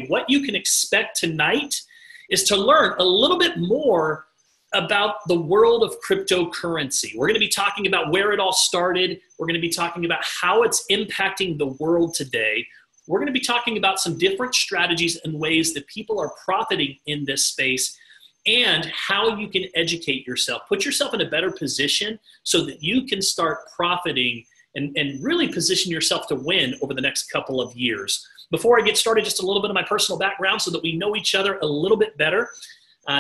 What you can expect tonight is to learn a little bit more about the world of cryptocurrency. We're going to be talking about where it all started. We're going to be talking about how it's impacting the world today. We're going to be talking about some different strategies and ways that people are profiting in this space and how you can educate yourself. Put yourself in a better position so that you can start profiting and really position yourself to win over the next couple of years. Before I get started, just a little bit of my personal background so that we know each other a little bit better.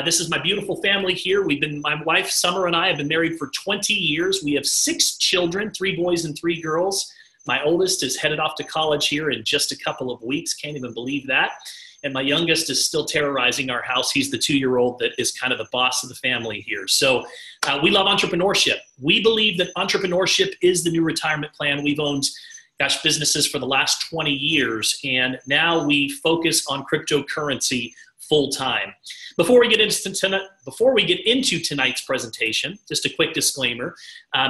This is my beautiful family here. My wife, Summer, and I have been married for 20 years. We have 6 children, 3 boys and 3 girls. My oldest is headed off to college here in just a couple of weeks. Can't even believe that. And my youngest is still terrorizing our house. He's the 2-year-old that is kind of the boss of the family here. So we love entrepreneurship. We believe that entrepreneurship is the new retirement plan. We've owned businesses for the last 20 years, and now we focus on cryptocurrency full time. Before we get into tonight's presentation, just a quick disclaimer.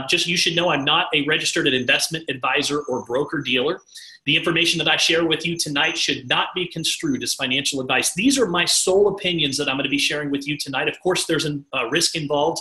You should know I'm not a registered investment advisor or broker dealer. The information that I share with you tonight should not be construed as financial advice. These are my sole opinions that I'm going to be sharing with you tonight. Of course, there's a risk involved.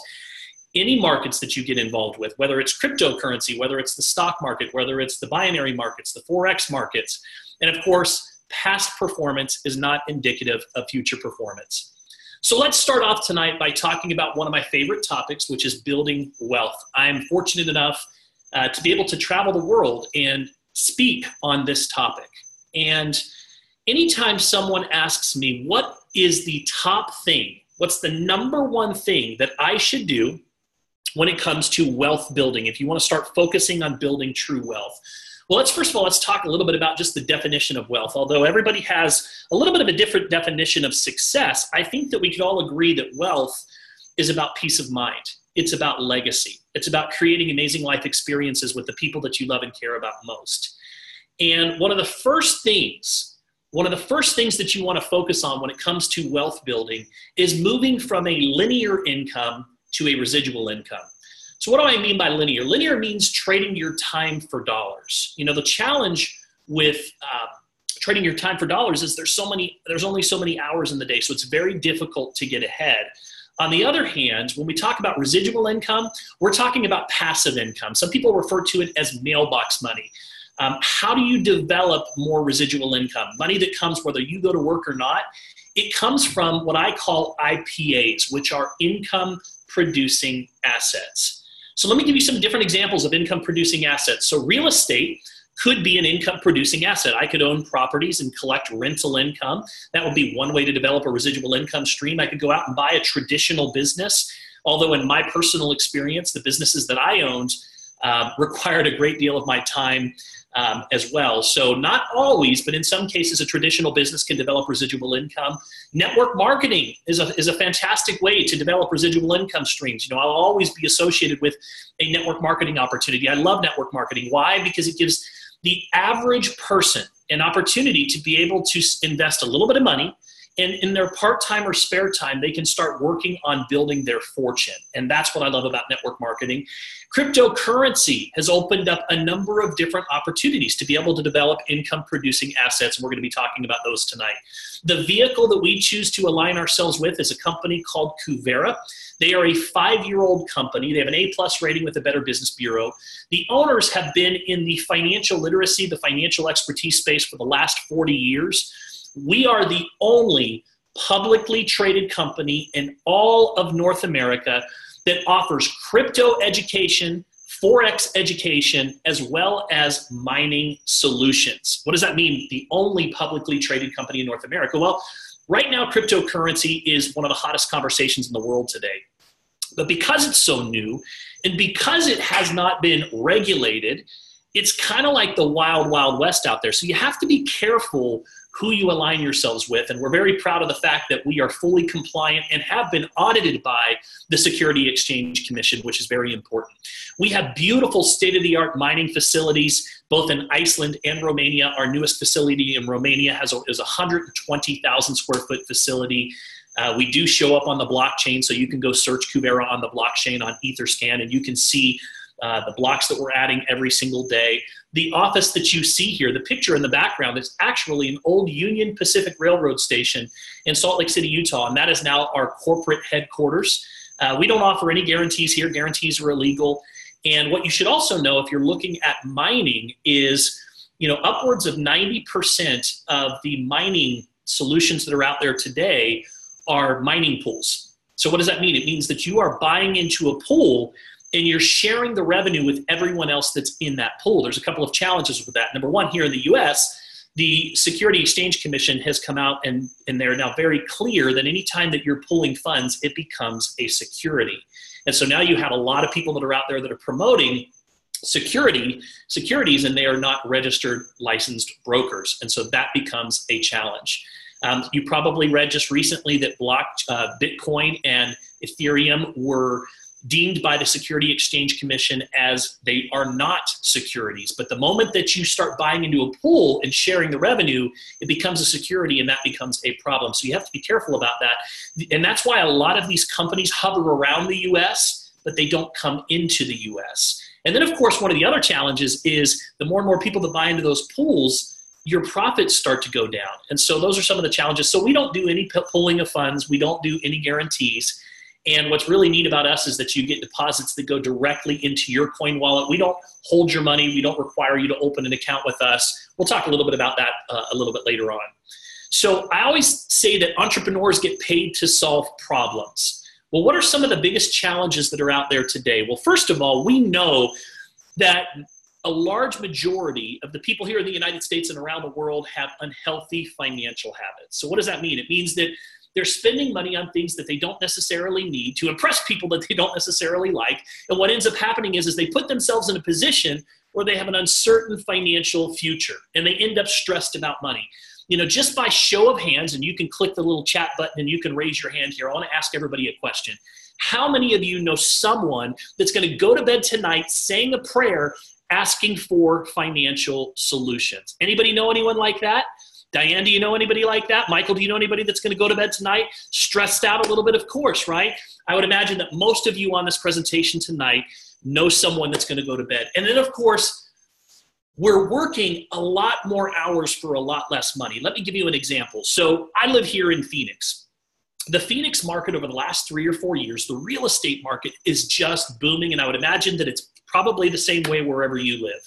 Any markets that you get involved with, whether it's cryptocurrency, whether it's the stock market, whether it's the binary markets, the Forex markets, and of course, past performance is not indicative of future performance. So let's start off tonight by talking about one of my favorite topics, which is building wealth. I'm fortunate enough to be able to travel the world and speak on this topic. And anytime someone asks me, what is the top thing, what's the number one thing that I should do when it comes to wealth building, if you want to start focusing on building true wealth? Well, first of all, let's talk a little bit about just the definition of wealth. Although everybody has a little bit of a different definition of success, I think that we could all agree that wealth is about peace of mind. It's about legacy. It's about creating amazing life experiences with the people that you love and care about most. And one of the first things that you want to focus on when it comes to wealth building is moving from a linear income to a residual income. So what do I mean by linear? Linear means trading your time for dollars. You know, the challenge with trading your time for dollars is there's only so many hours in the day, so it's very difficult to get ahead. On the other hand, when we talk about residual income, we're talking about passive income. Some people refer to it as mailbox money. How do you develop more residual income? Money that comes whether you go to work or not. It comes from what I call IPAs, which are income producing assets. So let me give you some different examples of income producing assets. So real estate could be an income producing asset. I could own properties and collect rental income. That would be one way to develop a residual income stream. I could go out and buy a traditional business, although in my personal experience, the businesses that I owned required a great deal of my time as well. So not always, but in some cases, a traditional business can develop residual income. Network marketing is a fantastic way to develop residual income streams. You know, I'll always be associated with a network marketing opportunity. I love network marketing. Why? Because it gives the average person an opportunity to be able to invest a little bit of money, and in their part-time or spare time, they can start working on building their fortune. And that's what I love about network marketing. Cryptocurrency has opened up a number of different opportunities to be able to develop income-producing assets, and we're going to be talking about those tonight. The vehicle that we choose to align ourselves with is a company called Kuvera. They are a 5-year-old company. They have an A+ rating with the Better Business Bureau. The owners have been in the financial literacy, the financial expertise space for the last 40 years. We are the only publicly traded company in all of North America that offers crypto education, Forex education, as well as mining solutions. What does that mean, the only publicly traded company in North America? Well, right now, cryptocurrency is one of the hottest conversations in the world today. But because it's so new and because it has not been regulated, it's kind of like the wild, wild west out there. So you have to be careful who you align yourselves with. And we're very proud of the fact that we are fully compliant and have been audited by the Security Exchange Commission, which is very important. We have beautiful state-of-the-art mining facilities, both in Iceland and Romania. Our newest facility in Romania is a 120,000 square foot facility. We do show up on the blockchain, so you can go search Kuvera on the blockchain on Etherscan, and you can see the blocks that we're adding every single day. The office that you see here, the picture in the background, is actually an old Union Pacific Railroad station in Salt Lake City, Utah, and that is now our corporate headquarters. We don't offer any guarantees here. Guarantees are illegal. And what you should also know if you're looking at mining is, upwards of 90% of the mining solutions that are out there today are mining pools. So what does that mean? It means that you are buying into a pool and you're sharing the revenue with everyone else that's in that pool. There's a couple of challenges with that. Number one, here in the US, the Security Exchange Commission has come out and they're now very clear that anytime that you're pooling funds, it becomes a security. And so now you have a lot of people that are out there that are promoting securities, and they are not registered licensed brokers. And so that becomes a challenge. You probably read just recently that Bitcoin and Ethereum were deemed by the Security Exchange Commission as they are not securities. But the moment that you start buying into a pool and sharing the revenue, it becomes a security, and that becomes a problem. So you have to be careful about that. And that's why a lot of these companies hover around the US, but they don't come into the US. And then, of course, one of the other challenges is the more and more people that buy into those pools, your profits start to go down. And so those are some of the challenges. So we don't do any pooling of funds. We don't do any guarantees. And what's really neat about us is that you get deposits that go directly into your coin wallet. We don't hold your money. We don't require you to open an account with us. We'll talk a little bit about that a little bit later on. So I always say that entrepreneurs get paid to solve problems. Well, what are some of the biggest challenges that are out there today? Well, first of all, we know that a large majority of the people here in the United States and around the world have unhealthy financial habits. So what does that mean? It means that they're spending money on things that they don't necessarily need to impress people that they don't necessarily like. And what ends up happening is they put themselves in a position where they have an uncertain financial future, and they end up stressed about money. Just by show of hands, and you can click the little chat button and you can raise your hand here. I want to ask everybody a question. How many of you know someone that's going to go to bed tonight saying a prayer asking for financial solutions? Anybody know anyone like that? Diane, do you know anybody like that? Michael, do you know anybody that's going to go to bed tonight stressed out a little bit? Of course, right? I would imagine that most of you on this presentation tonight know someone that's going to go to bed. And then, of course, we're working a lot more hours for a lot less money. Let me give you an example. So I live here in Phoenix. The Phoenix market over the last 3 or 4 years, the real estate market is just booming, and I would imagine that it's probably the same way wherever you live.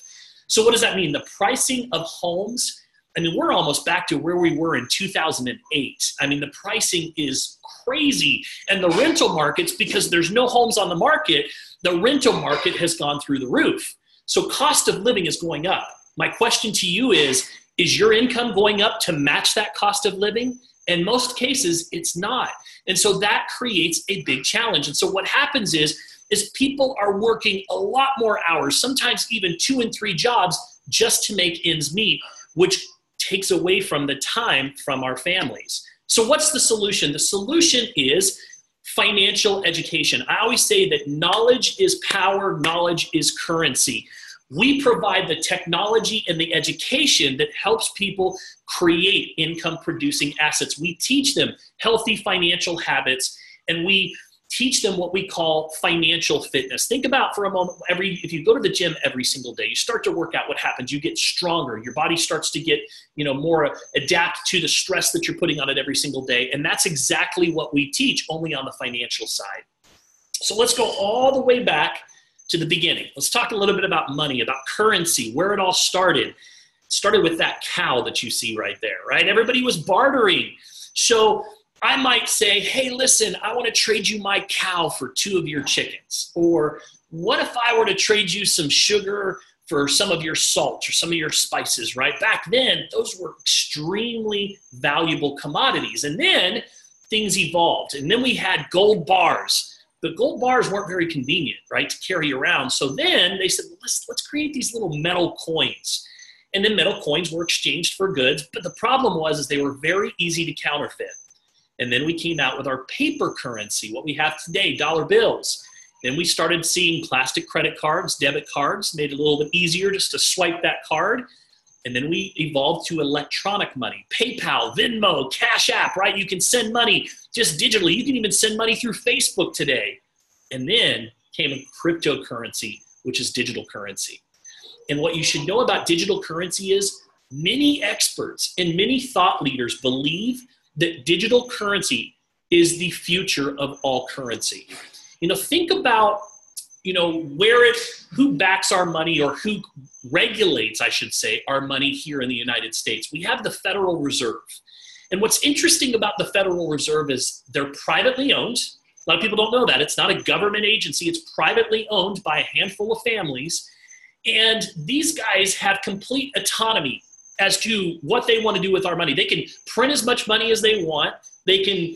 So what does that mean? The pricing of homes, we're almost back to where we were in 2008. The pricing is crazy. And the rental markets, because there's no homes on the market, the rental market has gone through the roof. So cost of living is going up. My question to you is your income going up to match that cost of living? In most cases, it's not. And so that creates a big challenge. And so what happens is people are working a lot more hours, sometimes even 2 and 3 jobs just to make ends meet, which takes away from the time from our families. So what's the solution? The solution is financial education. I always say that knowledge is power, knowledge is currency. We provide the technology and the education that helps people create income-producing assets. We teach them healthy financial habits, and we teach them what we call financial fitness. Think about for a moment, if you go to the gym every single day, you start to work out, what happens? You get stronger. Your body starts to get, more adapt to the stress that you're putting on it every single day. And that's exactly what we teach, only on the financial side. So let's go all the way back to the beginning. Let's talk a little bit about money, about currency, where it all started. It started with that cow that you see right there, right? Everybody was bartering. So I might say, hey, listen, I want to trade you my cow for 2 of your chickens. Or what if I were to trade you some sugar for some of your salt or some of your spices, right? Back then, those were extremely valuable commodities. And then things evolved. And then we had gold bars. The gold bars weren't very convenient, right, to carry around. So then they said, well, let's create these little metal coins. And then metal coins were exchanged for goods. But the problem was they were very easy to counterfeit. And then we came out with our paper currency, what we have today, dollar bills. Then we started seeing plastic credit cards, debit cards, made it a little bit easier just to swipe that card. And then we evolved to electronic money, PayPal, Venmo, Cash App, right? You can send money just digitally. You can even send money through Facebook today. And then came a cryptocurrency, which is digital currency. And what you should know about digital currency is many experts and many thought leaders believe that digital currency is the future of all currency. Think about, who backs our money, or who regulates, I should say, our money here in the United States. We have the Federal Reserve. And what's interesting about the Federal Reserve is they're privately owned. A lot of people don't know that. It's not a government agency. It's privately owned by a handful of families. And these guys have complete autonomy as to what they want to do with our money. They can print as much money as they want. They can,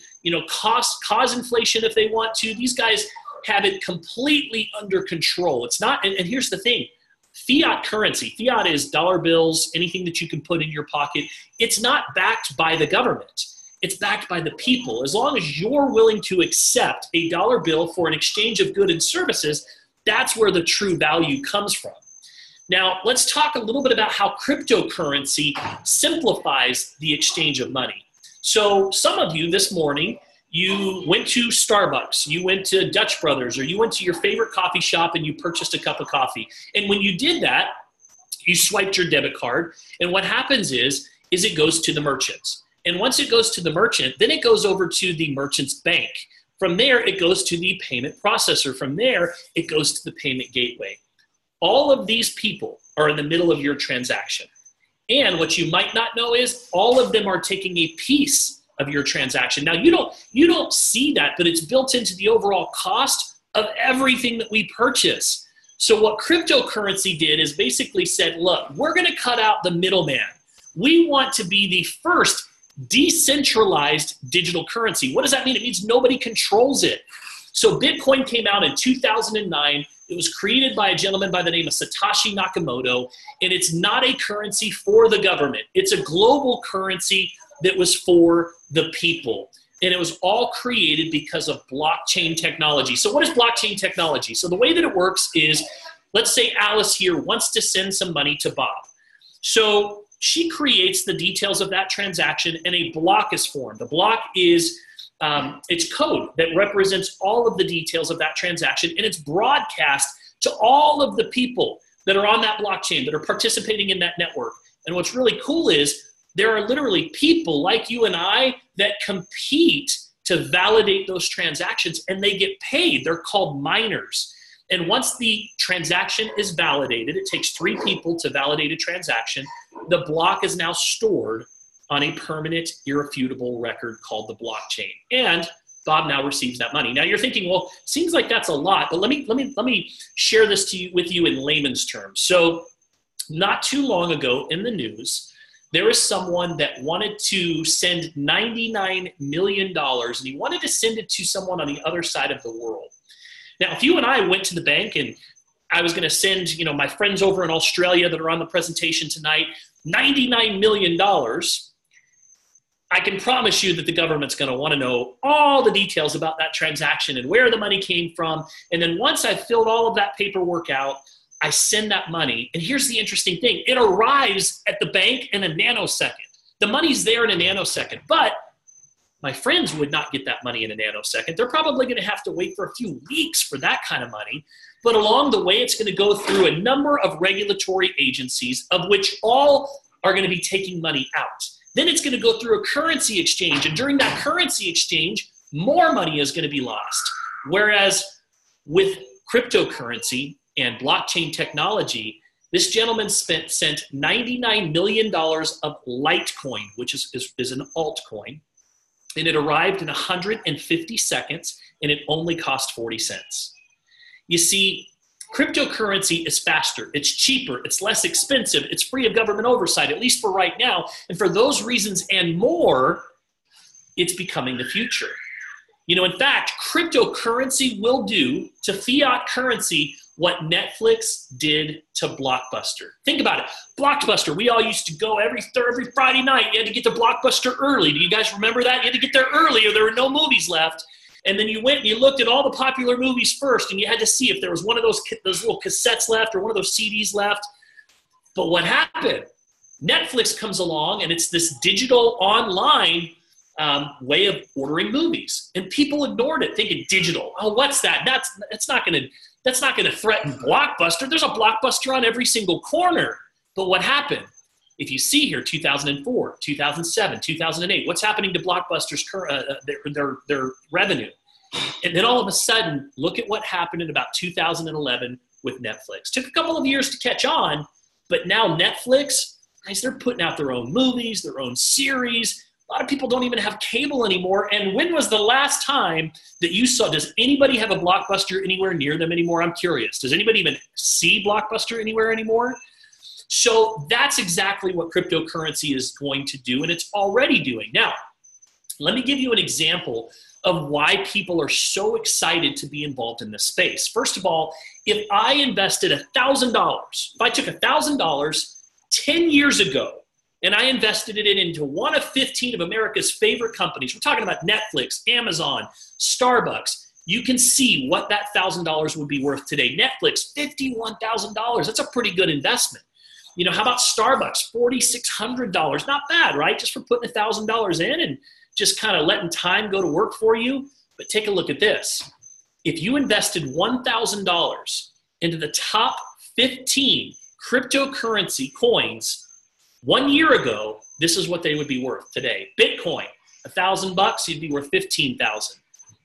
cause inflation if they want to. These guys have it completely under control. It's not, and here's the thing, fiat currency, fiat is dollar bills, anything that you can put in your pocket. It's not backed by the government. It's backed by the people. As long as you're willing to accept a dollar bill for an exchange of goods and services, that's where the true value comes from. Now, let's talk a little bit about how cryptocurrency simplifies the exchange of money. So some of you this morning, you went to Starbucks, you went to Dutch Brothers, or you went to your favorite coffee shop and you purchased a cup of coffee. And when you did that, you swiped your debit card. And what happens is it goes to the merchant. And once it goes to the merchant, then it goes over to the merchant's bank. From there, it goes to the payment processor. From there, it goes to the payment gateway. All of these people are in the middle of your transaction. And what you might not know is all of them are taking a piece of your transaction. Now, you don't see that, but it's built into the overall cost of everything that we purchase. So what cryptocurrency did is basically said, look, we're going to cut out the middleman. We want to be the first decentralized digital currency. What does that mean? It means nobody controls it. So Bitcoin came out in 2009. It was created by a gentleman by the name of Satoshi Nakamoto, and it's not a currency for the government. It's a global currency that was for the people. And it was all created because of blockchain technology. So what is blockchain technology? So the way that it works is, let's say Alice here wants to send some money to Bob. So she creates the details of that transaction and a block is formed. A block is it's code that represents all of the details of that transaction, and it's broadcast to all of the people that are on that blockchain, that are participating in that network. And what's really cool is there are literally people like you and I that compete to validate those transactions, and they get paid. They're called miners. And once the transaction is validated, it takes 3 people to validate a transaction. The block is now stored on a permanent, irrefutable record called the blockchain. And Bob now receives that money. Now you're thinking, well, seems like that's a lot, but let me share this with you in layman's terms. So not too long ago in the news, there was someone that wanted to send $99 million, and he wanted to send it to someone on the other side of the world. Now, if you and I went to the bank and I was going to send, my friends over in Australia that are on the presentation tonight, $99 million, I can promise you that the government's going to want to know all the details about that transaction and where the money came from. And then once I've filled all of that paperwork out, I send that money. And here's the interesting thing. It arrives at the bank in a nanosecond. The money's there in a nanosecond. But my friends would not get that money in a nanosecond. They're probably going to have to wait for a few weeks for that kind of money. But along the way, it's going to go through a number of regulatory agencies, of which all are going to be taking money out. Then it's going to go through a currency exchange. And during that currency exchange, more money is going to be lost. Whereas with cryptocurrency and blockchain technology, this gentleman sent $99 million of Litecoin, which is an altcoin. And it arrived in 150 seconds, and it only cost 40 cents. You see, cryptocurrency is faster, it's cheaper, it's less expensive, it's free of government oversight, at least for right now. And for those reasons and more, it's becoming the future. In fact, cryptocurrency will do to fiat currency what Netflix did to Blockbuster. Think about it. Blockbuster, we all used to go every Friday night. You had to get to Blockbuster early. Do you guys remember that? You had to get there early or there were no movies left. And then you went and you looked at all the popular movies first, and you had to see if there was one of those little cassettes left or one of those CDs left. But what happened? Netflix comes along, and it's this digital online way of ordering movies. And people ignored it, thinking digital. Oh, what's that? That's not going to That's not going to threaten Blockbuster. There's a Blockbuster on every single corner. But what happened? If you see here, 2004, 2007, 2008, what's happening to Blockbuster's their revenue? And then all of a sudden, look at what happened in about 2011 with Netflix. Took a couple of years to catch on, but now Netflix, guys, they're putting out their own movies, their own series. A lot of people don't even have cable anymore. And when was the last time that you saw, does anybody have a Blockbuster anywhere near them anymore? I'm curious. Does anybody even see Blockbuster anywhere anymore? So that's exactly what cryptocurrency is going to do, and it's already doing. Now, let me give you an example of why people are so excited to be involved in this space. First of all, if I invested $1,000, if I took $1,000 10 years ago and I invested it into one of 15 of America's favorite companies, we're talking about Netflix, Amazon, Starbucks, you can see what that $1,000 would be worth today. Netflix, $51,000. That's a pretty good investment. You know, how about Starbucks? $4,600. Not bad, right? Just for putting $1,000 in and just kind of letting time go to work for you. But take a look at this. If you invested $1,000 into the top 15 cryptocurrency coins 1 year ago, this is what they would be worth today. Bitcoin, $1,000, you'd be worth $15,000.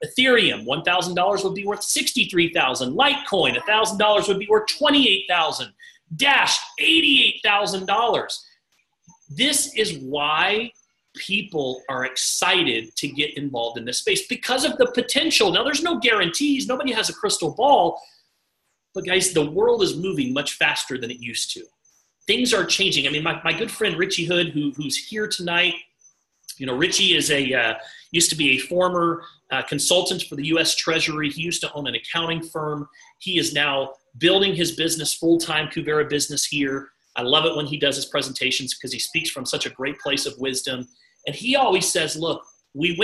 Ethereum, $1,000 would be worth $63,000. Litecoin, $1,000 would be worth $28,000. Dash, $88,000. This is why people are excited to get involved in this space, because of the potential. Now, there's no guarantees. Nobody has a crystal ball. But guys, the world is moving much faster than it used to. Things are changing. I mean, my good friend Richie Hood, who's here tonight, you know, Richie is used to be a former consultant for the U.S. Treasury. He used to own an accounting firm. He is now building his business full-time, Kuvera Business here. I love it when he does his presentations because he speaks from such a great place of wisdom. And he always says, look, we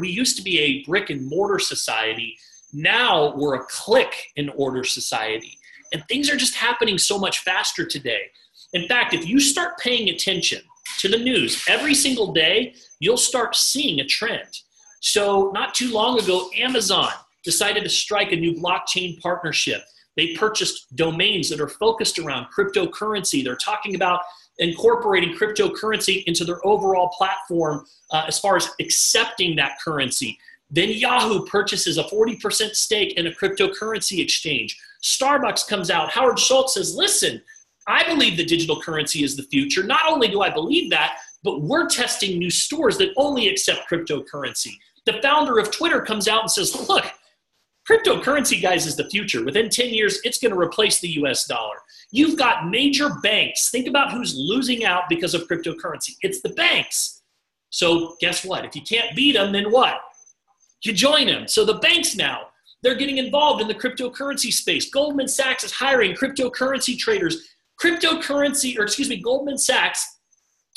used to be a brick and mortar society. Now we're a click and order society. And things are just happening so much faster today. In fact, if you start paying attention to the news every single day, you'll start seeing a trend. So not too long ago, Amazon decided to strike a new blockchain partnership. They purchased domains that are focused around cryptocurrency. They're talking about incorporating cryptocurrency into their overall platform as far as accepting that currency. Then Yahoo purchases a 40% stake in a cryptocurrency exchange. Starbucks comes out. Howard Schultz says, listen, I believe that digital currency is the future. Not only do I believe that, but we're testing new stores that only accept cryptocurrency. The founder of Twitter comes out and says, look, cryptocurrency, guys, is the future. Within 10 years, it's going to replace the US dollar. You've got major banks. Think about who's losing out because of cryptocurrency. It's the banks. So guess what? If you can't beat them, then what? You join them. So the banks now, they're getting involved in the cryptocurrency space. Goldman Sachs is hiring cryptocurrency traders. Goldman Sachs,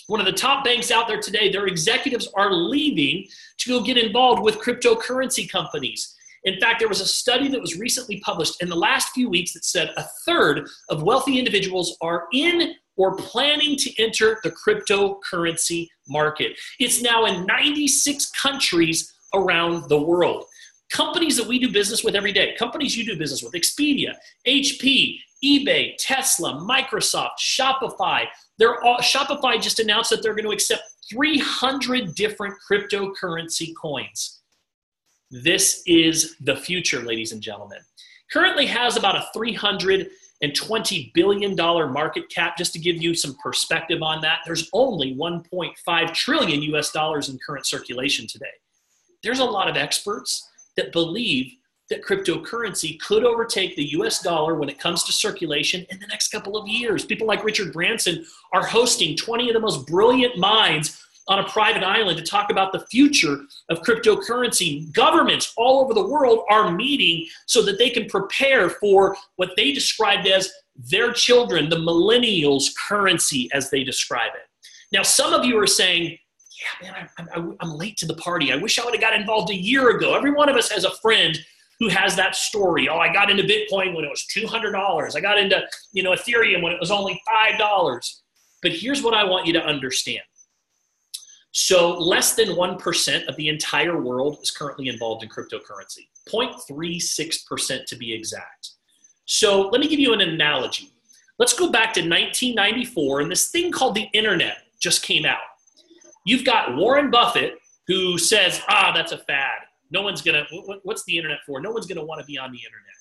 one of the top banks out there today, their executives are leaving to go get involved with cryptocurrency companies. In fact, there was a study that was recently published in the last few weeks that said a third of wealthy individuals are in or planning to enter the cryptocurrency market. It's now in 96 countries around the world. Companies that we do business with every day, companies you do business with, Expedia, HP, eBay, Tesla, Microsoft, Shopify. Shopify just announced that they're going to accept 300 different cryptocurrency coins. This is the future, ladies and gentlemen. Currently has about a $320 billion market cap. Just to give you some perspective on that, there's only 1.5 trillion US dollars in current circulation today. There's a lot of experts that believe that cryptocurrency could overtake the US dollar when it comes to circulation in the next couple of years. People like Richard Branson are hosting 20 of the most brilliant minds on a private island to talk about the future of cryptocurrency. Governments all over the world are meeting so that they can prepare for what they described as their children, the millennials' currency, as they describe it. Now, some of you are saying, yeah, man, I'm late to the party. I wish I would have got involved a year ago. Every one of us has a friend who has that story. Oh, I got into Bitcoin when it was $200. I got into Ethereum when it was only $5. But here's what I want you to understand. So less than 1% of the entire world is currently involved in cryptocurrency, 0.36% to be exact. So let me give you an analogy. Let's go back to 1994, and this thing called the internet just came out. You've got Warren Buffett, who says, that's a fad. No one's going to, what's the internet for? No one's going to want to be on the internet.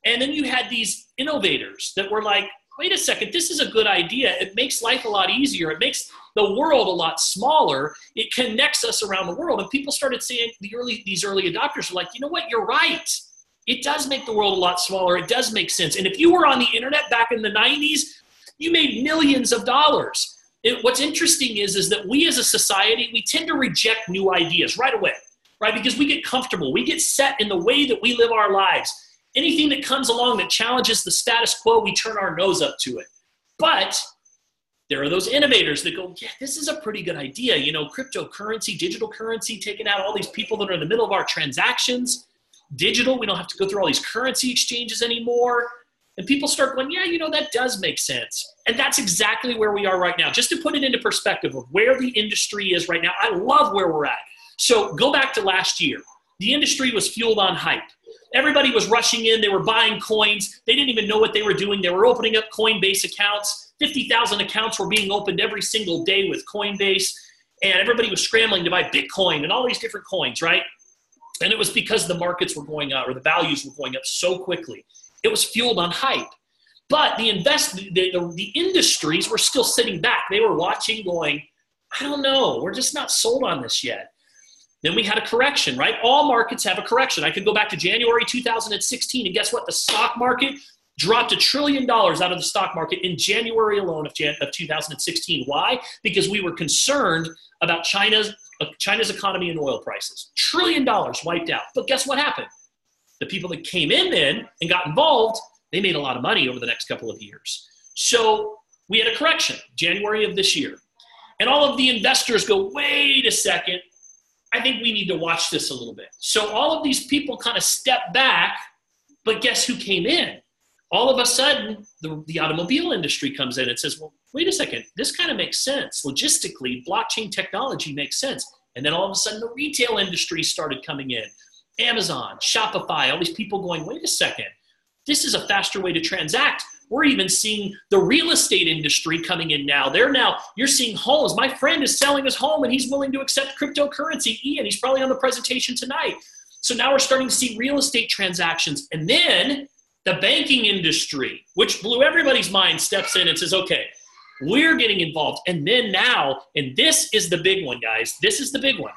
And then you had these innovators that were like, wait a second, this is a good idea. It makes life a lot easier. It makes the world a lot smaller. It connects us around the world. And people started saying, these early adopters were like, you know what, you're right. It does make the world a lot smaller. It does make sense. And if you were on the internet back in the 90s, you made millions of dollars. What's interesting is that we as a society, we tend to reject new ideas right away, right? Because we get comfortable. We get set in the way that we live our lives. Anything that comes along that challenges the status quo, we turn our nose up to it. But there are those innovators that go, yeah, this is a pretty good idea. You know, cryptocurrency, digital currency, taking out all these people that are in the middle of our transactions. Digital, we don't have to go through all these currency exchanges anymore. And people start going, yeah, you know, that does make sense. And that's exactly where we are right now. Just to put it into perspective of where the industry is right now, I love where we're at. So go back to last year. The industry was fueled on hype. Everybody was rushing in. They were buying coins. They didn't even know what they were doing. They were opening up Coinbase accounts. 50,000 accounts were being opened every single day with Coinbase. And everybody was scrambling to buy Bitcoin and all these different coins, right? And it was because the markets were going up, or the values were going up so quickly. It was fueled on hype. But the industries were still sitting back. They were watching going, I don't know, we're just not sold on this yet. Then we had a correction, right? All markets have a correction. I could go back to January 2016, and guess what? The stock market dropped $1 trillion out of the stock market in January alone of 2016. Why? Because we were concerned about China's economy and oil prices. $1 trillion wiped out. But guess what happened? The people that came in then and got involved, they made a lot of money over the next couple of years. So we had a correction, January of this year. And all of the investors go, wait a second, I think we need to watch this a little bit. So all of these people kind of step back, but guess who came in? All of a sudden, the automobile industry comes in and says, well, wait a second, this kind of makes sense. Logistically, blockchain technology makes sense. And then all of a sudden, the retail industry started coming in. Amazon, Shopify, all these people going, wait a second, this is a faster way to transact. We're even seeing the real estate industry coming in now. You're seeing homes. My friend is selling his home and he's willing to accept cryptocurrency. Ian, he's probably on the presentation tonight. So now we're starting to see real estate transactions. And then the banking industry, which blew everybody's mind, steps in and says, okay, we're getting involved. And then now, and this is the big one, guys. This is the big one.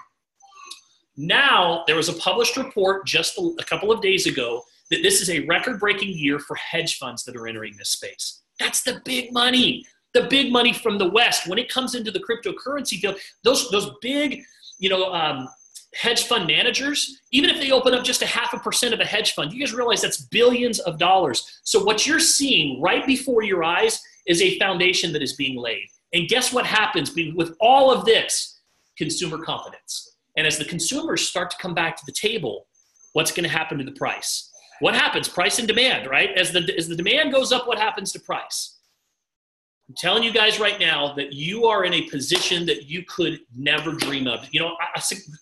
Now, there was a published report just a couple of days ago that this is a record-breaking year for hedge funds that are entering this space. That's the big money from the West. When it comes into the cryptocurrency field, those big, hedge fund managers, even if they open up just 0.5% of a hedge fund, you guys realize that's billions of dollars. So what you're seeing right before your eyes is a foundation that is being laid. And guess what happens with all of this? Consumer confidence. And as the consumers start to come back to the table, what's going to happen to the price? What happens? Price and demand, right? As the demand goes up, what happens to price? I'm telling you guys right now that you are in a position that you could never dream of. You know,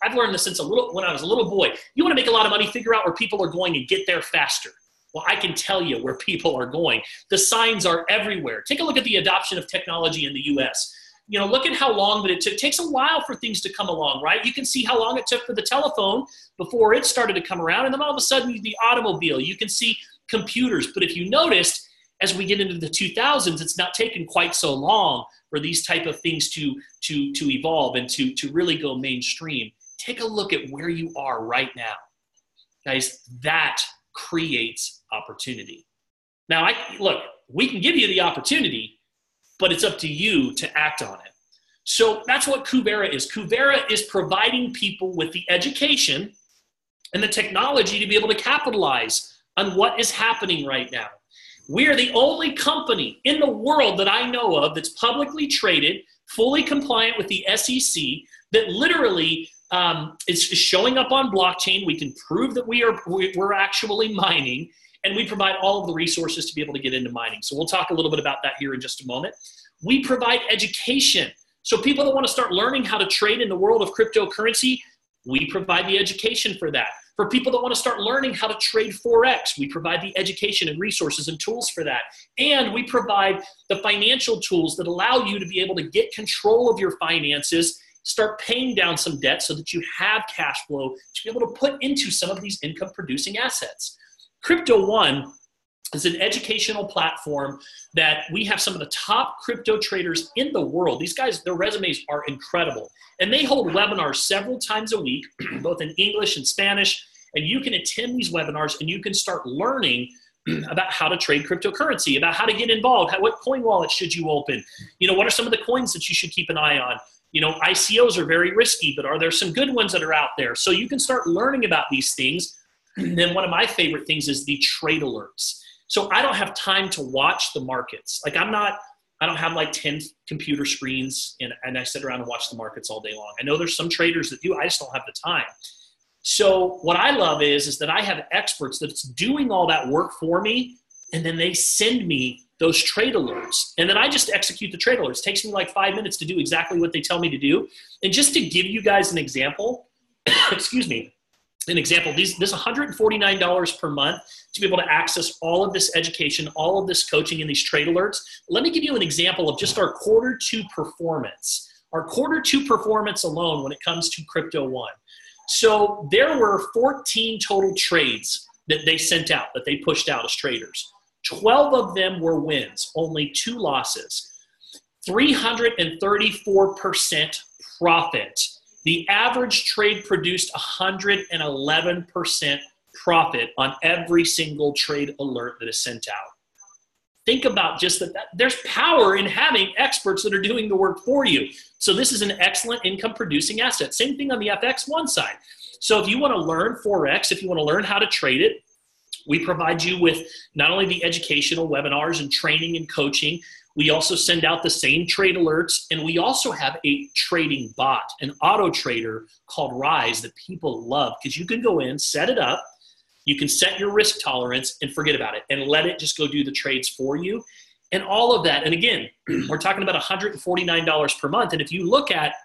I've learned this when I was a little boy. You want to make a lot of money, figure out where people are going and get there faster. Well, I can tell you where people are going. The signs are everywhere. Take a look at the adoption of technology in the U.S. You know, look at how long that it took. It takes a while for things to come along, right? You can see how long it took for the telephone before it started to come around. And then all of a sudden, the automobile. You can see computers. But if you noticed, as we get into the 2000s, it's not taken quite so long for these type of things to evolve and to really go mainstream. Take a look at where you are right now. Guys, that creates opportunity. Now, look, we can give you the opportunity, but it's up to you to act on it. So that's what Kuvera is. Kuvera is providing people with the education and the technology to be able to capitalize on what is happening right now. We are the only company in the world that I know of that's publicly traded, fully compliant with the SEC, that literally is showing up on blockchain. We can prove that we're actually mining, and we provide all of the resources to be able to get into mining. So we'll talk a little bit about that here in just a moment. We provide education. So people that want to start learning how to trade in the world of cryptocurrency, we provide the education for that. For people that want to start learning how to trade Forex, we provide the education and resources and tools for that. And we provide the financial tools that allow you to be able to get control of your finances, start paying down some debt so that you have cash flow to be able to put into some of these income producing assets. Crypto One is an educational platform that we have some of the top crypto traders in the world. These guys, their resumes are incredible. And they hold webinars several times a week, both in English and Spanish. And you can attend these webinars and you can start learning about how to trade cryptocurrency, about how to get involved, what coin wallet should you open, what are some of the coins that you should keep an eye on. ICOs are very risky, but are there some good ones that are out there? So you can start learning about these things. And then one of my favorite things is the trade alerts. So I don't have time to watch the markets. I don't have like 10 computer screens and I sit around and watch the markets all day long. I know there's some traders that do, I just don't have the time. So what I love is that I have experts that's doing all that work for me, and then they send me those trade alerts. And then I just execute the trade alerts. It takes me like 5 minutes to do exactly what they tell me to do. And just to give you guys an example, this is $149 per month to be able to access all of this education, all of this coaching, and these trade alerts. Let me give you an example of just our quarter two performance. Our quarter two performance alone when it comes to Crypto One. So there were 14 total trades that they sent out, that they pushed out as traders. 12 of them were wins, only 2 losses. 334% profit. The average trade produced 111% profit on every single trade alert that is sent out. Think about just that. There's power in having experts that are doing the work for you. So this is an excellent income producing asset. Same thing on the FX1 side. So if you want to learn Forex, if you want to learn how to trade it, we provide you with not only the educational webinars and training and coaching, we also send out the same trade alerts, and we also have a trading bot, an auto trader called Rise that people love because you can go in, set it up, you can set your risk tolerance and forget about it and let it just go do the trades for you and all of that. And again, we're talking about $149 per month. And if you look at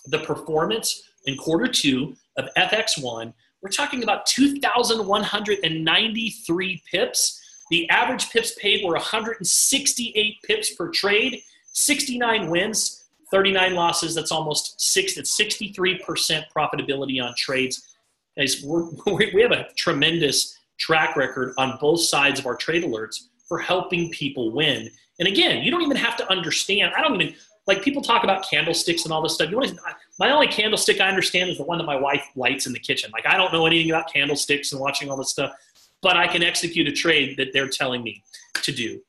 the performance in quarter two of FX1, we're talking about 2,193 pips. The average pips paid were 168 pips per trade, 69 wins, 39 losses. That's almost 63% profitability on trades. Guys, we have a tremendous track record on both sides of our trade alerts for helping people win. And again, you don't even have to understand. Like people talk about candlesticks and all this stuff. My only candlestick I understand is the one that my wife lights in the kitchen. Like I don't know anything about candlesticks and watching all this stuff, but I can execute a trade that they're telling me to do.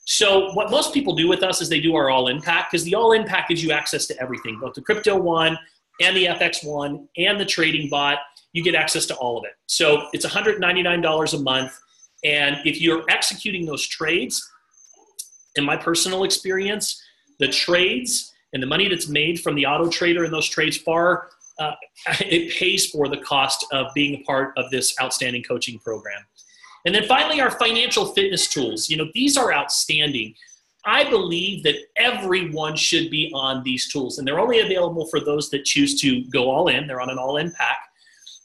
So what most people do with us is they do our all-in pack, because the all-in pack gives you access to everything, both the Crypto One and the FX One and the trading bot. You get access to all of it. So it's $199 a month. And if you're executing those trades, in my personal experience, the trades and the money that's made from the auto trader and those trades it pays for the cost of being a part of this outstanding coaching program. And then finally, our financial fitness tools. These are outstanding. I believe that everyone should be on these tools, and they're only available for those that choose to go all in. They're on an all-in pack.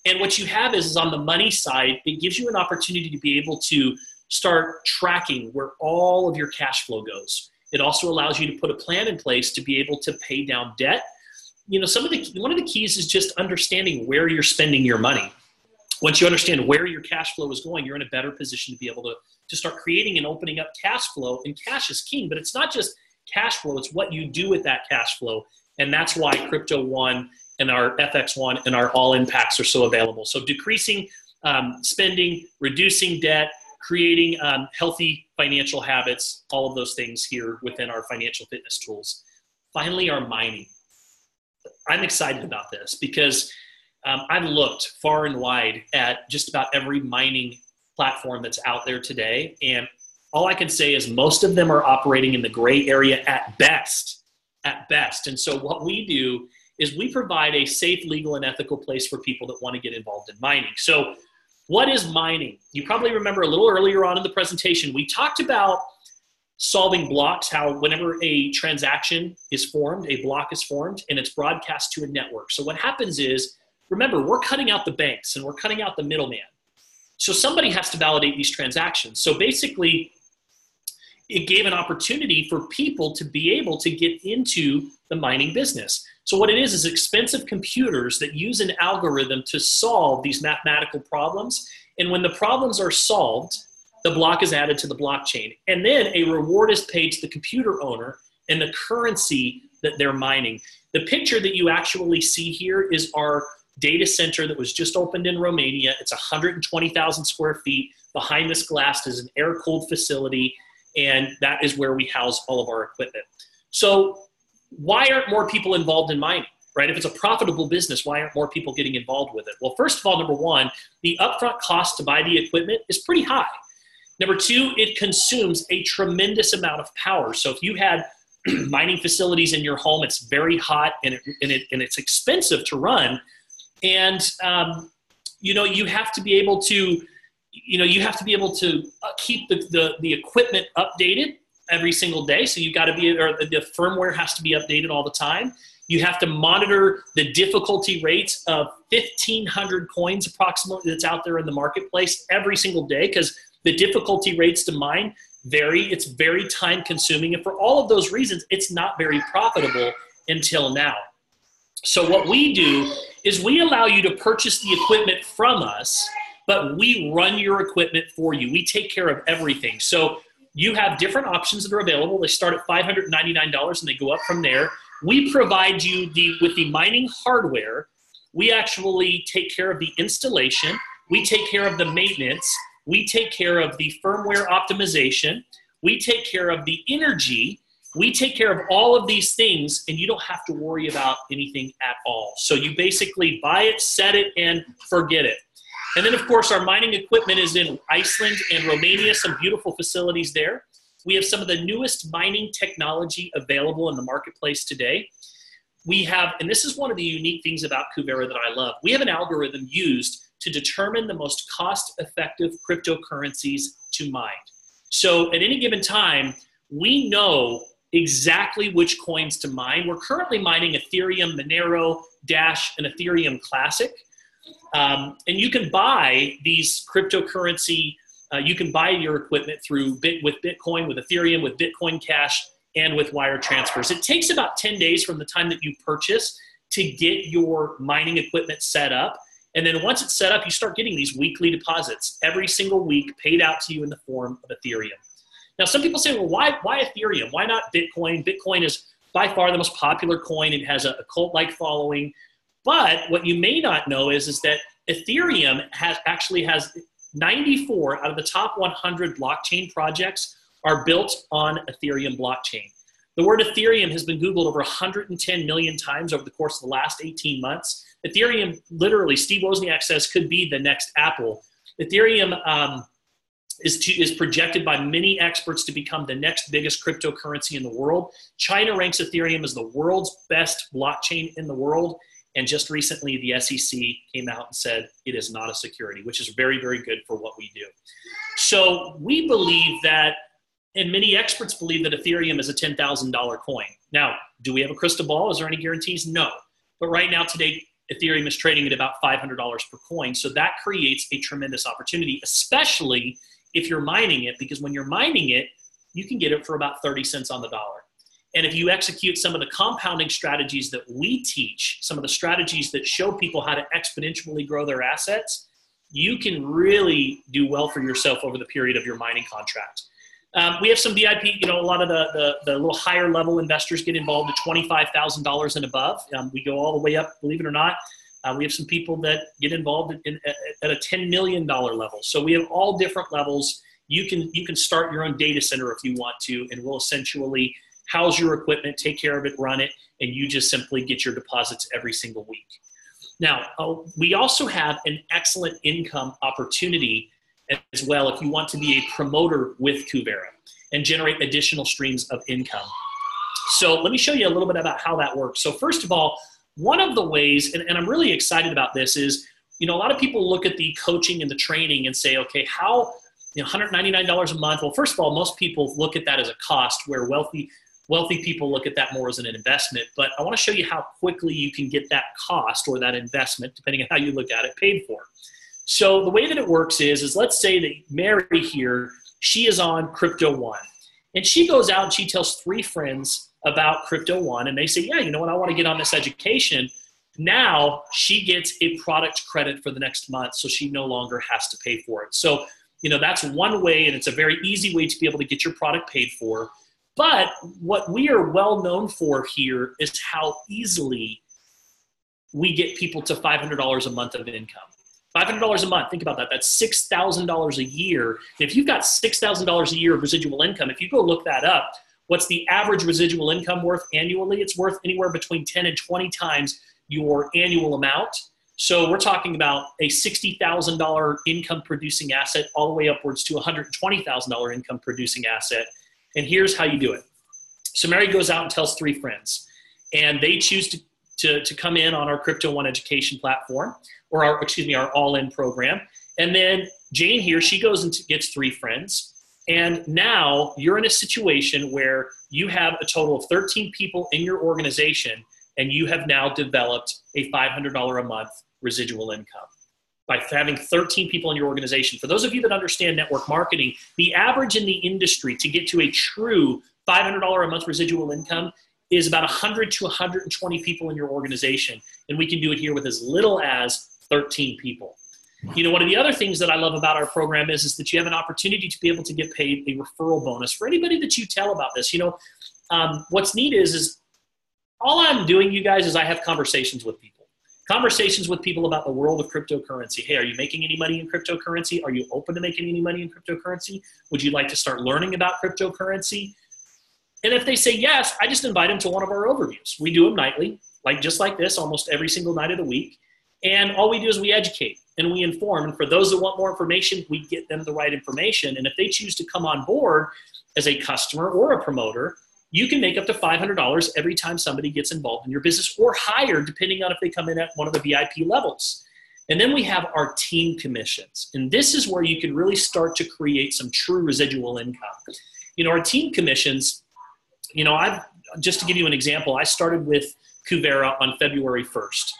And what you have is on the money side, it gives you an opportunity to be able to start tracking where all of your cash flow goes. It also allows you to put a plan in place to be able to pay down debt. One of the keys is just understanding where you're spending your money. Once you understand where your cash flow is going, you're in a better position to be able to start creating and opening up cash flow. And cash is king, but it's not just cash flow, it's what you do with that cash flow. And that's why Crypto One and our FX One and our all-in packs are so available. So decreasing spending, reducing debt, creating healthy financial habits, all of those things here within our financial fitness tools. Finally, our mining. I'm excited about this because I've looked far and wide at just about every mining platform that's out there today. And all I can say is most of them are operating in the gray area at best. And so what we do is we provide a safe, legal, and ethical place for people that want to get involved in mining. So what is mining? You probably remember a little earlier on in the presentation, we talked about solving blocks, how whenever a transaction is formed, a block is formed, and it's broadcast to a network. So what happens is remember, we're cutting out the banks and we're cutting out the middleman. So somebody has to validate these transactions. So basically, it gave an opportunity for people to be able to get into the mining business. So what it is expensive computers that use an algorithm to solve these mathematical problems. And when the problems are solved, the block is added to the blockchain. And then a reward is paid to the computer owner and the currency that they're mining. The picture that you actually see here is our data center that was just opened in Romania. It's 120,000 square feet. Behind this glass is an air-cooled facility, and that is where we house all of our equipment. So why aren't more people involved in mining, right? If it's a profitable business, why aren't more people getting involved with it? Well, first of all, number one, the upfront cost to buy the equipment is pretty high. Number two, it consumes a tremendous amount of power. So if you had mining facilities in your home, it's very hot and it's expensive to run. And, you have to be able to, keep the equipment updated every single day. So you got to be, or the firmware has to be updated all the time. You have to monitor the difficulty rates of 1,500 coins approximately that's out there in the marketplace every single day, because the difficulty rates to mine vary. It's very time consuming. And for all of those reasons, it's not very profitable until now. So what we do is we allow you to purchase the equipment from us, but we run your equipment for you. We take care of everything. So you have different options that are available. They start at $599 and they go up from there. We provide you with the mining hardware. We actually take care of the installation. We take care of the maintenance. We take care of the firmware optimization. We take care of the energy. We take care of all of these things, and you don't have to worry about anything at all. So you basically buy it, set it, and forget it. And then, of course, our mining equipment is in Iceland and Romania, some beautiful facilities there. We have some of the newest mining technology available in the marketplace today. We have, and this is one of the unique things about Kuvera that I love, we have an algorithm used to determine the most cost-effective cryptocurrencies to mine. So at any given time, we know exactly which coins to mine. We're currently mining Ethereum, Monero, Dash, and Ethereum Classic. And you can buy these cryptocurrency, you can buy your equipment with Bitcoin, with Ethereum, with Bitcoin Cash, and with wire transfers. It takes about 10 days from the time that you purchase to get your mining equipment set up. And then once it's set up, you start getting these weekly deposits every single week paid out to you in the form of Ethereum. Now, some people say, well, why Ethereum? Why not Bitcoin? Bitcoin is by far the most popular coin. It has a cult-like following. But what you may not know is that Ethereum actually has 94 out of the top 100 blockchain projects are built on Ethereum blockchain. The word Ethereum has been Googled over 110 million times over the course of the last 18 months. Ethereum, literally, Steve Wozniak says, could be the next Apple. Ethereum is projected by many experts to become the next biggest cryptocurrency in the world. China ranks Ethereum as the world's best blockchain in the world. And just recently, the SEC came out and said it is not a security, which is very, very good for what we do. So we believe that, and many experts believe that Ethereum is a $10,000 coin. Now, do we have a crystal ball? Is there any guarantees? No. But right now, today, Ethereum is trading at about $500 per coin. So that creates a tremendous opportunity, especially if you're mining it, because when you're mining it, you can get it for about 30 cents on the dollar. And if you execute some of the compounding strategies that we teach, some of the strategies that show people how to exponentially grow their assets, you can really do well for yourself over the period of your mining contract. We have some VIP, a lot of the little higher level investors get involved at $25,000 and above. We go all the way up, believe it or not. We have some people that get involved at a $10 million level. So we have all different levels. You can start your own data center if you want to, and we'll essentially house your equipment, take care of it, run it, and you just simply get your deposits every single week. Now, we also have an excellent income opportunity as well if you want to be a promoter with Kuvera and generate additional streams of income. So let me show you a little bit about how that works. So first of all, one of the ways, and I'm really excited about this, is, a lot of people look at the coaching and the training and say, okay, how, $199 a month? Well, first of all, most people look at that as a cost, where wealthy, Wealthy people look at that more as an investment, but I want to show you how quickly you can get that cost or that investment, depending on how you look at it, paid for. So the way that it works is let's say that Mary here, she is on Crypto One, and she goes out and she tells 3 friends about Crypto One, and they say, yeah, you know what, I want to get on this education. Now she gets a product credit for the next month, so she no longer has to pay for it. So, you know, that's one way, and it's a very easy way to be able to get your product paid for. But what we are well known for here is how easily we get people to $500 a month of income. $500 a month, think about that. That's $6,000 a year. And if you've got $6,000 a year of residual income, if you go look that up, what's the average residual income worth annually? It's worth anywhere between 10 and 20 times your annual amount. So we're talking about a $60,000 income producing asset all the way upwards to $120,000 income producing asset. And here's how you do it. So Mary goes out and tells 3 friends, and they choose to come in on our Crypto One education platform, or our all-in program. And then Jane here, she goes and gets 3 friends. And now you're in a situation where you have a total of 13 people in your organization, and you have now developed a $500 a month residual income by having 13 people in your organization. For those of you that understand network marketing, the average in the industry to get to a true $500 a month residual income is about 100 to 120 people in your organization. And we can do it here with as little as 13 people. You know, one of the other things that I love about our program is that you have an opportunity to be able to get paid a referral bonus for anybody that you tell about this. You know, what's neat is all I'm doing, you guys, is I have conversations with people. Conversations with people about the world of cryptocurrency. Hey, are you making any money in cryptocurrency? Are you open to making any money in cryptocurrency? Would you like to start learning about cryptocurrency? And if they say yes, I just invite them to one of our overviews. We do them nightly, just like this, almost every single night of the week. And all we do is we educate and we inform. And for those that want more information, we get them the right information. And if they choose to come on board as a customer or a promoter, you can make up to $500 every time somebody gets involved in your business, or higher, depending on if they come in at one of the VIP levels. And then we have our team commissions. And this is where you can really start to create some true residual income. You know, our team commissions, you know, just to give you an example, I started with Kuvera on February 1st.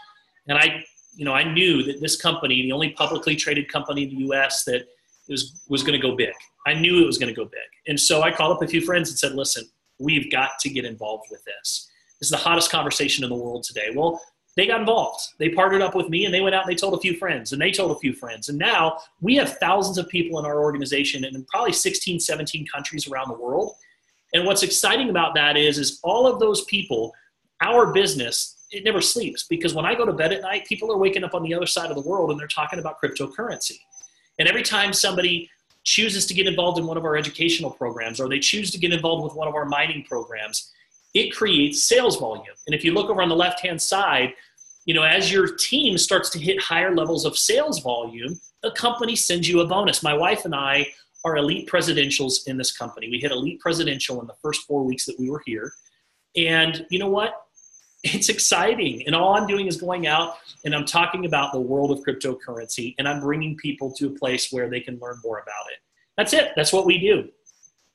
And I knew that this company, the only publicly traded company in the US that was going to go big. I knew it was going to go big. And so I called up a few friends and said, listen, we've got to get involved with this. This is the hottest conversation in the world today. Well, they got involved. They partnered up with me, and they went out and they told a few friends, and they told a few friends. And now we have thousands of people in our organization in probably 16, 17 countries around the world. And what's exciting about that is all of those people, our business, it never sleeps, because when I go to bed at night, people are waking up on the other side of the world and they're talking about cryptocurrency. And every time somebody chooses to get involved in one of our educational programs, or they choose to get involved with one of our mining programs, it creates sales volume. And if you look over on the left-hand side, you know, as your team starts to hit higher levels of sales volume, the company sends you a bonus. My wife and I are elite presidentials in this company. We hit elite presidential in the first 4 weeks that we were here. And you know what? It's exciting. And all I'm doing is going out and I'm talking about the world of cryptocurrency, and I'm bringing people to a place where they can learn more about it. That's it. That's what we do.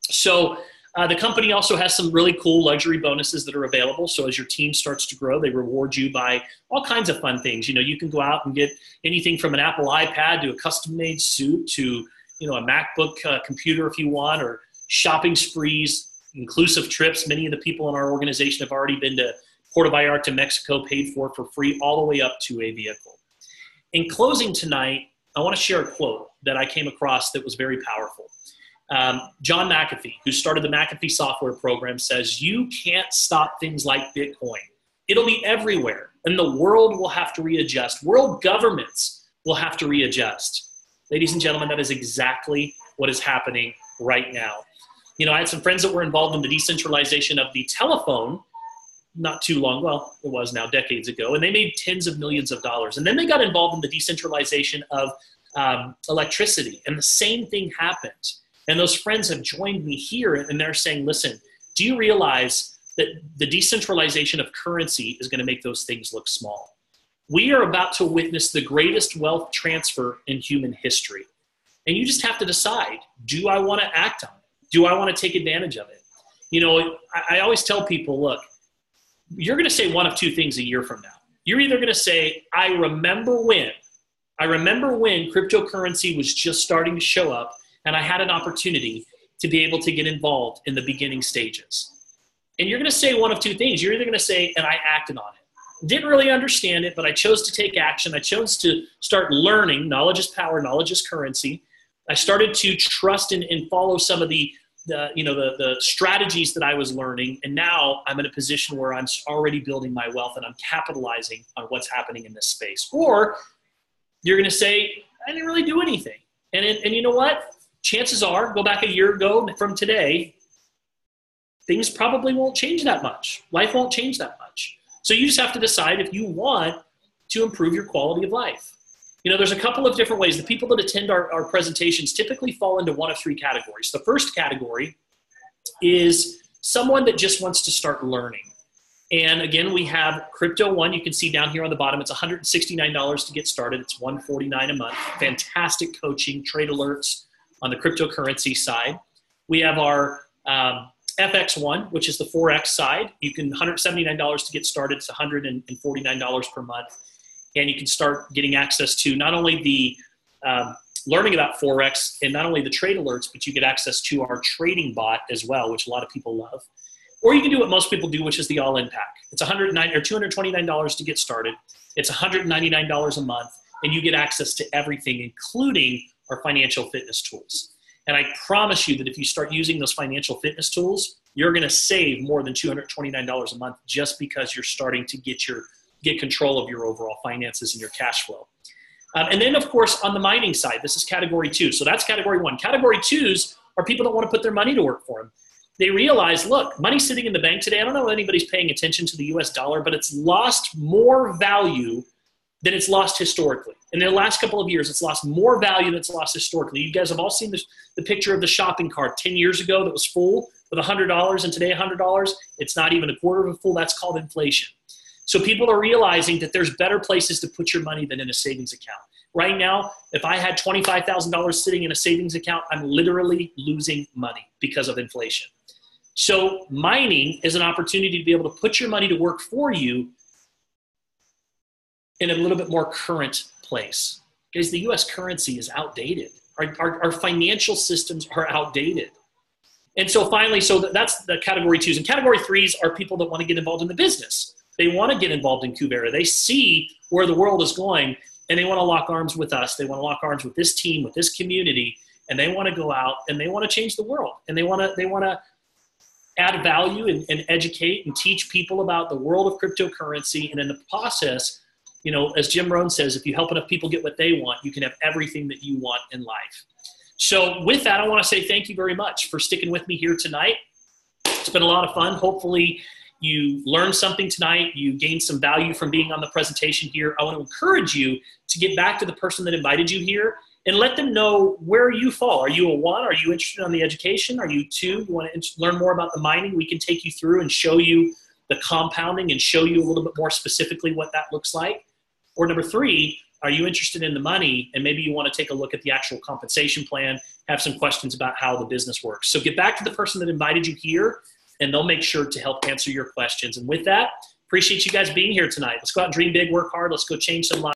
So the company also has some really cool luxury bonuses that are available. So as your team starts to grow, they reward you by all kinds of fun things. You know, you can go out and get anything from an Apple iPad to a custom-made suit to, you know, a MacBook computer if you want, or shopping sprees, inclusive trips. Many of the people in our organization have already been to Puerto Vallarta, Mexico, paid for free, all the way up to a vehicle. In closing tonight, I want to share a quote that I came across that was very powerful. John McAfee, who started the McAfee software program, says, you can't stop things like Bitcoin. It'll be everywhere, and the world will have to readjust. World governments will have to readjust. Ladies and gentlemen, that is exactly what is happening right now. You know, I had some friends that were involved in the decentralization of the telephone not too long, well, it was now decades ago, and they made tens of millions of dollars. And then they got involved in the decentralization of electricity, and the same thing happened. And those friends have joined me here, and they're saying, listen, do you realize that the decentralization of currency is going to make those things look small? We are about to witness the greatest wealth transfer in human history. And you just have to decide, do I want to act on it? Do I want to take advantage of it? You know, I always tell people, look, you're going to say one of two things a year from now. You're either going to say, I remember when cryptocurrency was just starting to show up and I had an opportunity to be able to get involved in the beginning stages. And you're going to say one of two things. You're either going to say, and I acted on it. Didn't really understand it, but I chose to take action. I chose to start learning. Knowledge is power. Knowledge is currency. I started to trust and follow some of the strategies that I was learning. And now I'm in a position where I'm already building my wealth and I'm capitalizing on what's happening in this space. Or you're going to say, I didn't really do anything. And you know what? Chances are, go back a year ago from today, things probably won't change that much. Life won't change that much. So you just have to decide if you want to improve your quality of life. You know, there's a couple of different ways. The people that attend our presentations typically fall into one of three categories. The first category is someone that just wants to start learning. And again, we have Crypto One. You can see down here on the bottom, it's $169 to get started. It's $149 a month. Fantastic coaching, trade alerts on the cryptocurrency side. We have our FX One, which is the Forex side. You can $179 to get started. It's $149 per month. And you can start getting access to not only the learning about Forex and not only the trade alerts, but you get access to our trading bot as well, which a lot of people love. Or you can do what most people do, which is the all-in pack. It's $229 to get started. It's $199 a month, and you get access to everything, including our financial fitness tools. And I promise you that if you start using those financial fitness tools, you're going to save more than $229 a month just because you're starting to get control of your overall finances and your cash flow. And then, of course, on the mining side, this is category 2. So that's category 1. Category 2s are people that want to put their money to work for them. They realize, look, money's sitting in the bank today. I don't know if anybody's paying attention to the US dollar, but it's lost more value than it's lost historically. In the last couple of years, it's lost more value than it's lost historically. You guys have all seen the picture of the shopping cart 10 years ago that was full with $100, and today $100, it's not even a quarter of a full. That's called inflation. So people are realizing that there's better places to put your money than in a savings account. Right now, if I had $25,000 sitting in a savings account, I'm literally losing money because of inflation. So mining is an opportunity to be able to put your money to work for you in a little bit more current place. Because the US currency is outdated. Our financial systems are outdated. And so finally, that's the category 2s. And category 3s are people that want to get involved in the business. They want to get involved in Kuvera. They see where the world is going, and they want to lock arms with us. They want to lock arms with this team, with this community, and they want to go out and they want to change the world. And they want to add value and educate and teach people about the world of cryptocurrency. And in the process, you know, as Jim Rohn says, if you help enough people get what they want, you can have everything that you want in life. So with that, I want to say thank you very much for sticking with me here tonight. It's been a lot of fun. Hopefully you learned something tonight. You gained some value from being on the presentation here. I want to encourage you to get back to the person that invited you here and let them know where you fall. Are you a 1? Are you interested in the education? Are you 2? You want to learn more about the mining? We can take you through and show you the compounding and show you a little bit more specifically what that looks like. Or number 3, are you interested in the money and maybe you want to take a look at the actual compensation plan, have some questions about how the business works. So get back to the person that invited you here and they'll make sure to help answer your questions. And with that, appreciate you guys being here tonight. Let's go out and dream big, work hard. Let's go change some lives.